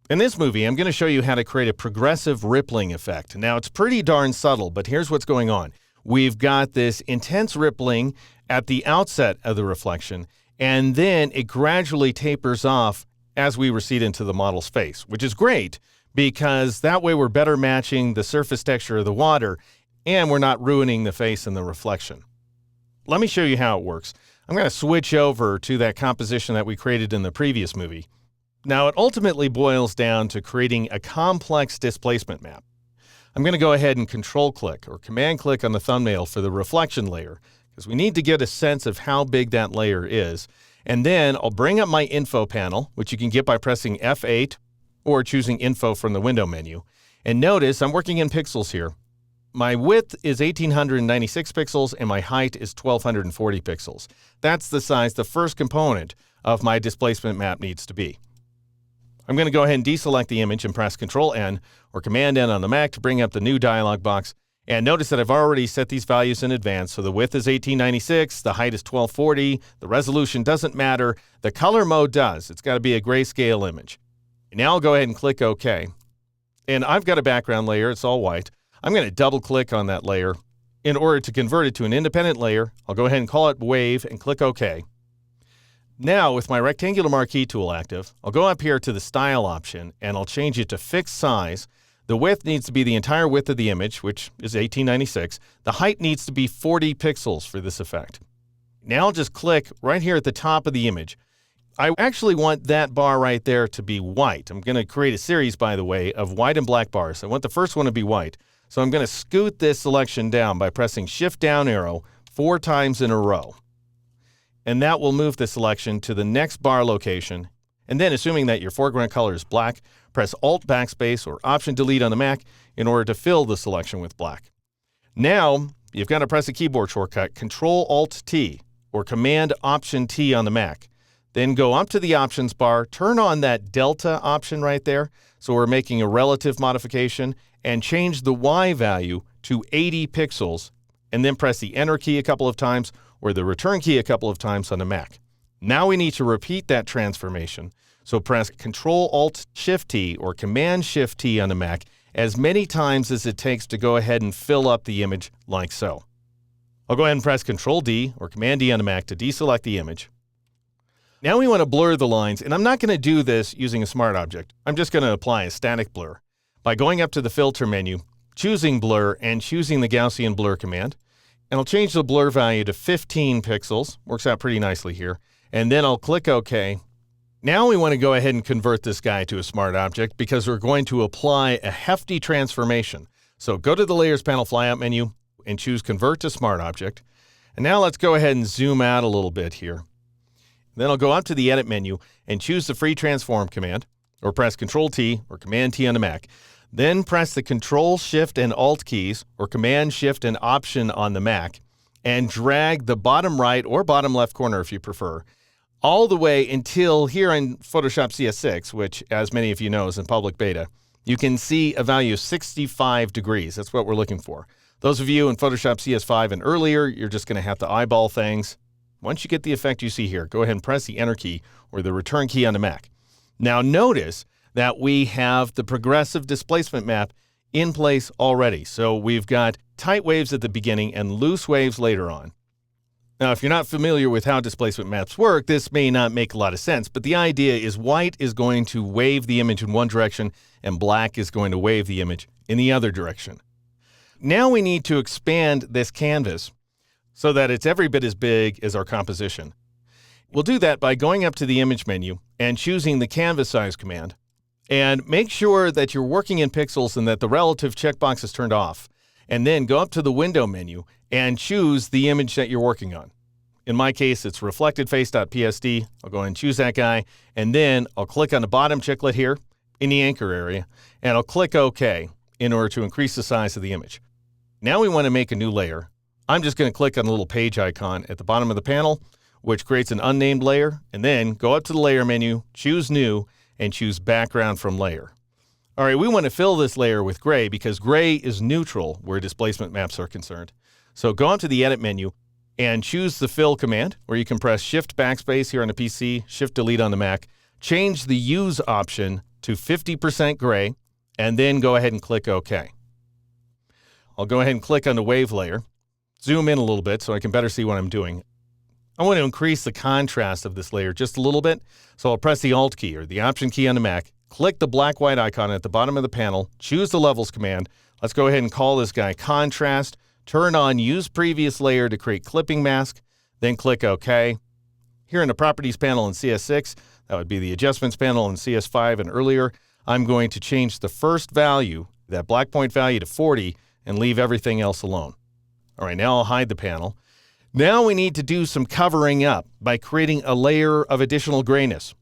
In this movie, I'm going to show you how to create a progressive rippling effect. Now, it's pretty darn subtle, but here's what's going on. We've got this intense rippling at the outset of the reflection, and then it gradually tapers off as we recede into the model's face, which is great because that way we're better matching the surface texture of the water and we're not ruining the face in the reflection. Let me show you how it works. I'm going to switch over to that composition that we created in the previous movie. Now, it ultimately boils down to creating a complex displacement map. I'm going to go ahead and control-click or command-click on the thumbnail for the reflection layer because we need to get a sense of how big that layer is. And then I'll bring up my info panel, which you can get by pressing F8 or choosing info from the window menu. And notice I'm working in pixels here. My width is 1896 pixels and my height is 1240 pixels. That's the size the first component of my displacement map needs to be. I'm going to go ahead and deselect the image and press Control-N or Command-N on the Mac to bring up the new dialog box. And notice that I've already set these values in advance. So the width is 1896, the height is 1240, the resolution doesn't matter, the color mode does. It's got to be a grayscale image. Now I'll go ahead and click OK. And I've got a background layer, it's all white. I'm going to double-click on that layer. In order to convert it to an independent layer, I'll go ahead and call it Wave and click OK. Now, with my rectangular marquee tool active, I'll go up here to the Style option and I'll change it to Fixed Size. The width needs to be the entire width of the image, which is 1896. The height needs to be 40 pixels for this effect. Now I'll just click right here at the top of the image. I actually want that bar right there to be white. I'm going to create a series, by the way, of white and black bars. I want the first one to be white. So I'm going to scoot this selection down by pressing Shift down arrow 4 times in a row. And that will move the selection to the next bar location. And then, assuming that your foreground color is black, press Alt Backspace or Option Delete on the Mac in order to fill the selection with black. Now, you've got to press a keyboard shortcut, Control Alt T or Command Option T on the Mac. Then go up to the options bar, turn on that Delta option right there. So we're making a relative modification and change the Y value to 80 pixels and then press the Enter key a couple of times or the Return key a couple of times on the Mac. Now we need to repeat that transformation. So press Control-Alt-Shift-T or Command-Shift-T on the Mac as many times as it takes to go ahead and fill up the image like so. I'll go ahead and press Control-D or Command-D on the Mac to deselect the image. Now we want to blur the lines, and I'm not going to do this using a smart object. I'm just going to apply a static blur by going up to the Filter menu, choosing Blur, and choosing the Gaussian Blur command. And I'll change the blur value to 15 pixels. Works out pretty nicely here. And then I'll click OK. Now we want to go ahead and convert this guy to a smart object because we're going to apply a hefty transformation. So go to the Layers panel flyout menu and choose Convert to Smart Object. And now let's go ahead and zoom out a little bit here. Then I'll go up to the Edit menu and choose the Free Transform command, or press Control-T or Command-T on the Mac. Then press the Control, Shift, and Alt keys, or Command, Shift, and Option on the Mac, and drag the bottom right or bottom left corner if you prefer, all the way until here in Photoshop CS6, which, as many of you know, is in public beta, you can see a value of 65 degrees. That's what we're looking for. Those of you in Photoshop CS5 and earlier, you're just going to have to eyeball things. Once you get the effect you see here, go ahead and press the Enter key or the Return key on the Mac. Now notice that we have the progressive displacement map in place already. So we've got tight waves at the beginning and loose waves later on. Now, if you're not familiar with how displacement maps work, this may not make a lot of sense, but the idea is white is going to wave the image in one direction and black is going to wave the image in the other direction. Now we need to expand this canvas so that it's every bit as big as our composition. We'll do that by going up to the Image menu and choosing the Canvas Size command. And make sure that you're working in pixels and that the relative checkbox is turned off. And then go up to the Window menu and choose the image that you're working on. In my case, it's reflectedface.psd. I'll go ahead and choose that guy. And then I'll click on the bottom chiclet here in the anchor area. And I'll click OK in order to increase the size of the image. Now we want to make a new layer. I'm just going to click on the little page icon at the bottom of the panel, which creates an unnamed layer. And then go up to the Layer menu, choose New, and choose Background from Layer. All right, we want to fill this layer with gray because gray is neutral where displacement maps are concerned. So go up to the Edit menu and choose the Fill command, or you can press Shift Backspace here on the PC, Shift Delete on the Mac. Change the Use option to 50% gray, and then go ahead and click OK. I'll go ahead and click on the wave layer, zoom in a little bit so I can better see what I'm doing. I want to increase the contrast of this layer just a little bit, so I'll press the Alt key or the Option key on the Mac, click the black-white icon at the bottom of the panel, choose the Levels command. Let's go ahead and call this guy Contrast, turn on Use Previous Layer to create clipping mask, then click OK. Here in the Properties panel in CS6, that would be the Adjustments panel in CS5 and earlier, I'm going to change the first value, that black point value, to 40 and leave everything else alone. All right, now I'll hide the panel. Now we need to do some covering up by creating a layer of additional grayness.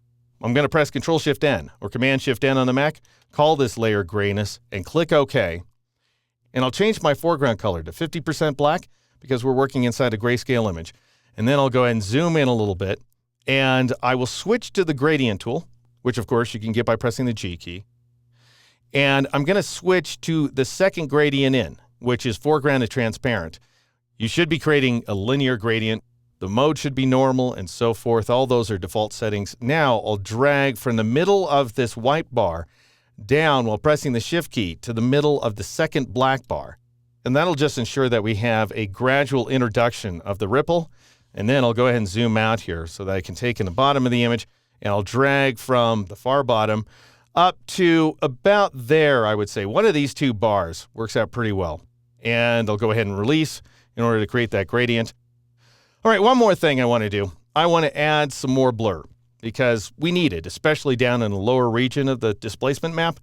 I'm going to press Control-Shift-N or Command-Shift-N on the Mac, call this layer grayness, and click OK. And I'll change my foreground color to 50% black because we're working inside a grayscale image. And then I'll go ahead and zoom in a little bit, and I will switch to the gradient tool, which of course you can get by pressing the G key. And I'm going to switch to the second gradient in, which is foreground to transparent. You should be creating a linear gradient. The mode should be normal and so forth. All those are default settings. Now I'll drag from the middle of this white bar down while pressing the Shift key to the middle of the second black bar. And that'll just ensure that we have a gradual introduction of the ripple. And then I'll go ahead and zoom out here so that I can take in the bottom of the image, and I'll drag from the far bottom up to about there, I would say. One of these two bars works out pretty well. And I'll go ahead and release in order to create that gradient. All right, one more thing I want to do. I want to add some more blur because we need it, especially down in the lower region of the displacement map.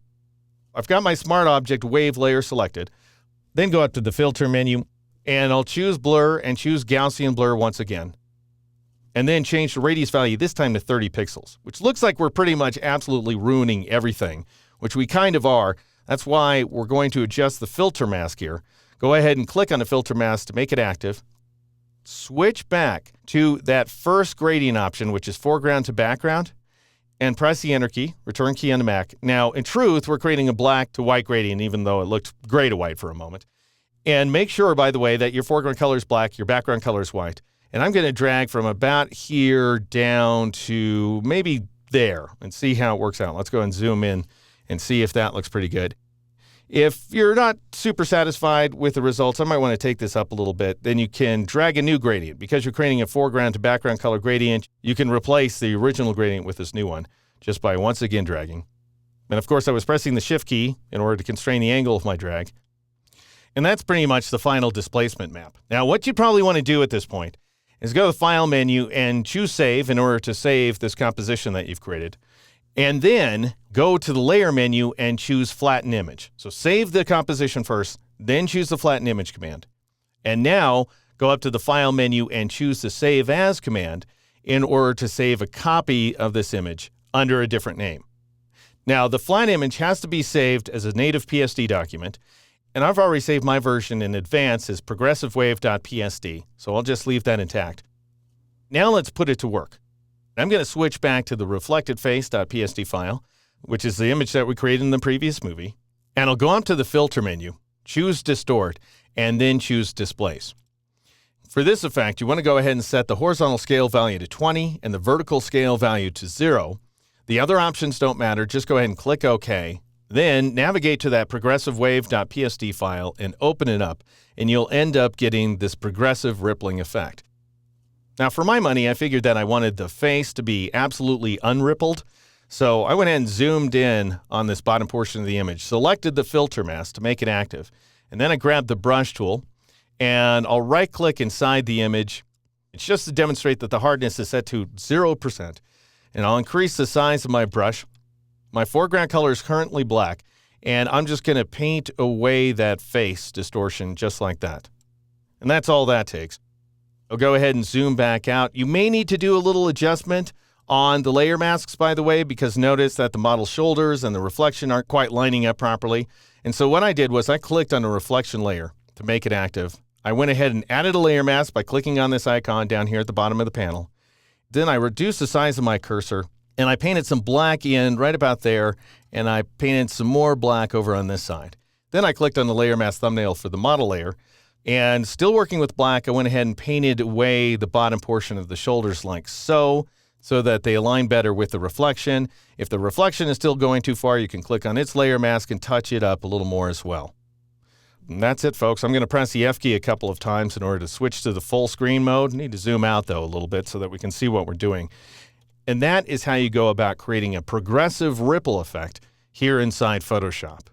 I've got my Smart Object wave layer selected. Then go up to the Filter menu, and I'll choose Blur and choose Gaussian Blur once again. And then change the radius value this time to 30 pixels, which looks like we're pretty much absolutely ruining everything, which we kind of are. That's why we're going to adjust the filter mask here. Go ahead and click on the filter mask to make it active. Switch back to that first gradient option, which is foreground to background, and press the Enter key, Return key on the Mac. Now, in truth, we're creating a black to white gradient, even though it looked gray to white for a moment. And make sure, by the way, that your foreground color is black, your background color is white. And I'm going to drag from about here down to maybe there and see how it works out. Let's go ahead and zoom in and see if that looks pretty good. If you're not super satisfied with the results, I might want to take this up a little bit. Then you can drag a new gradient. Because you're creating a foreground to background color gradient, you can replace the original gradient with this new one just by once again dragging. And of course, I was pressing the Shift key in order to constrain the angle of my drag. And that's pretty much the final displacement map. Now, what you probably want to do at this point is go to the File menu and choose Save in order to save this composition that you've created. And then go to the Layer menu and choose Flatten Image. So save the composition first, then choose the Flatten Image command. And now go up to the File menu and choose the Save As command in order to save a copy of this image under a different name. Now, the flat image has to be saved as a native PSD document. And I've already saved my version in advance as progressivewave.psd, so I'll just leave that intact. Now let's put it to work. I'm going to switch back to the reflectedface.psd file, which is the image that we created in the previous movie, and I'll go up to the Filter menu, choose Distort, and then choose Displace. For this effect, you want to go ahead and set the horizontal scale value to 20 and the vertical scale value to 0. The other options don't matter, just go ahead and click OK. Then navigate to that progressivewave.psd file and open it up, and you'll end up getting this progressive rippling effect. Now, for my money, I figured that I wanted the face to be absolutely unrippled, so I went ahead and zoomed in on this bottom portion of the image, selected the filter mask to make it active, and then I grabbed the brush tool, and I'll right-click inside the image. It's just to demonstrate that the hardness is set to 0%, and I'll increase the size of my brush. My foreground color is currently black, and I'm just going to paint away that face distortion just like that. And that's all that takes. I'll go ahead and zoom back out. You may need to do a little adjustment on the layer masks, by the way, because notice that the model's shoulders and the reflection aren't quite lining up properly. And so what I did was I clicked on the reflection layer to make it active. I went ahead and added a layer mask by clicking on this icon down here at the bottom of the panel. Then I reduced the size of my cursor, and I painted some black in right about there, and I painted some more black over on this side. Then I clicked on the layer mask thumbnail for the model layer, and still working with black, I went ahead and painted away the bottom portion of the shoulders like so. so that they align better with the reflection. If the reflection is still going too far, you can click on its layer mask and touch it up a little more as well. And that's it, folks. I'm going to press the F key a couple of times in order to switch to the full screen mode. Need to zoom out, though, a little bit so that we can see what we're doing. And that is how you go about creating a progressive ripple effect here inside Photoshop.